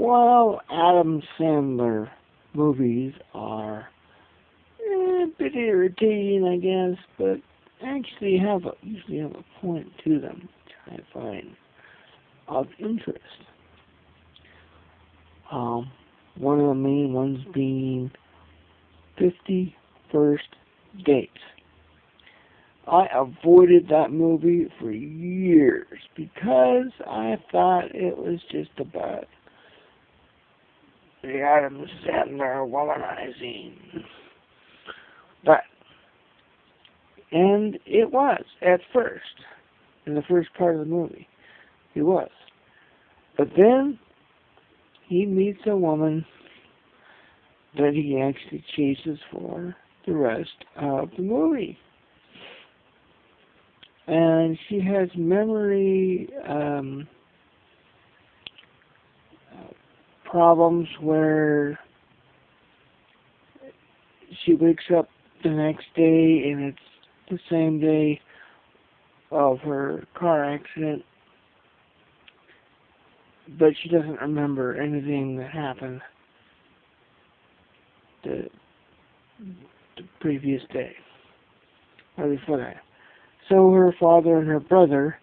While Adam Sandler movies are a bit irritating, I guess, but actually usually have a point to them, which I find of interest. One of the main ones being 50 First Dates. I avoided that movie for years because I thought it was just about the Adam Sandler womanizing. And it was, at first, in the first part of the movie. He was. But then, he meets a woman that he actually chases for the rest of the movie. And she has memory problems where she wakes up the next day and it's the same day of her car accident, but she doesn't remember anything that happened the previous day or before that. So her father and her brother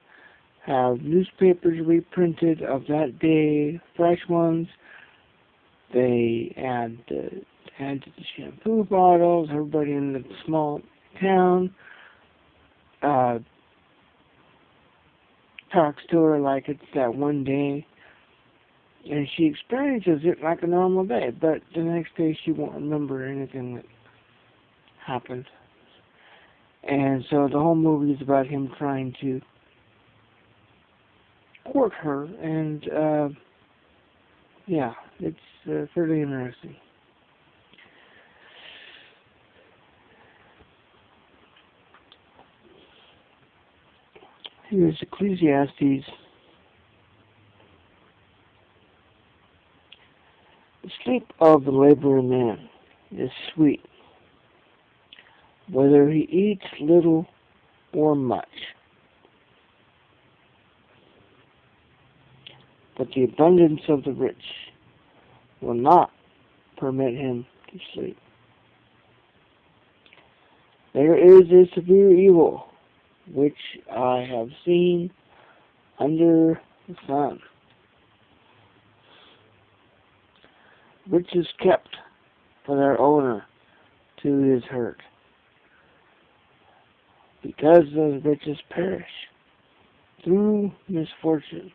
have newspapers reprinted of that day, fresh ones. They add to the shampoo bottles. Everybody in the small town talks to her like it's that one day, and she experiences it like a normal day, but the next day she won't remember anything that happened. And so the whole movie is about him trying to court her, and yeah, it's fairly interesting. Here's Ecclesiastes. The sleep of the laboring man is sweet, whether he eats little or much. But the abundance of the rich will not permit him to sleep. There is a severe evil which I have seen under the sun, which is kept for their owner to his hurt, because the riches perish through misfortune.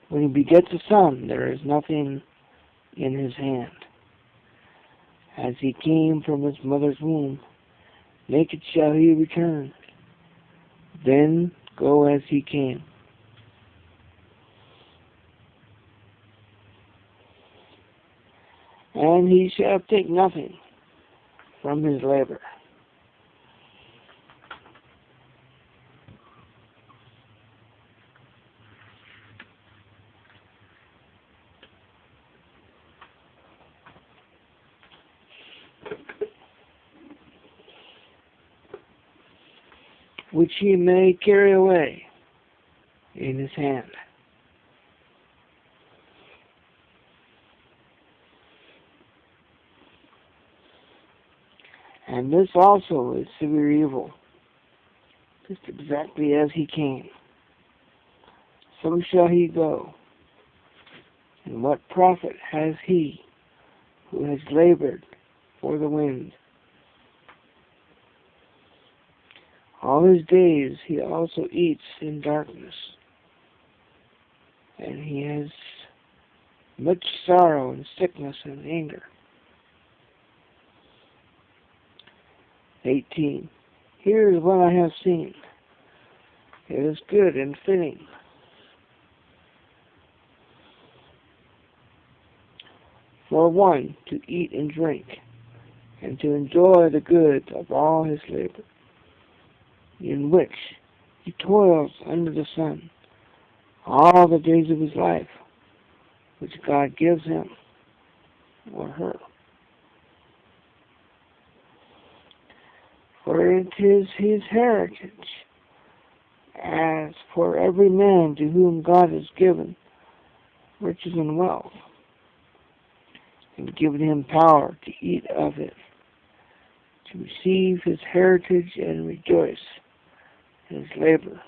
When he begets a son, there is nothing in his hand. As he came from his mother's womb, naked shall he return, then go as he came. And he shall take nothing from his labor. Which he may carry away in his hand. And this also is severe evil, just exactly as he came. So shall he go. And what profit has he who has labored for the wind? All his days he also eats in darkness, and he has much sorrow and sickness and anger. 18. Here is what I have seen. It is good and fitting. For one to eat and drink, and to enjoy the good of all his labor, in which he toils under the sun all the days of his life, which God gives him or her. For it is his heritage as has for every man to whom God has given riches and wealth, and given him power to eat of it, to receive his heritage and rejoice in his labor.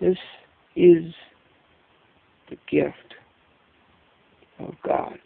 This is the gift of God.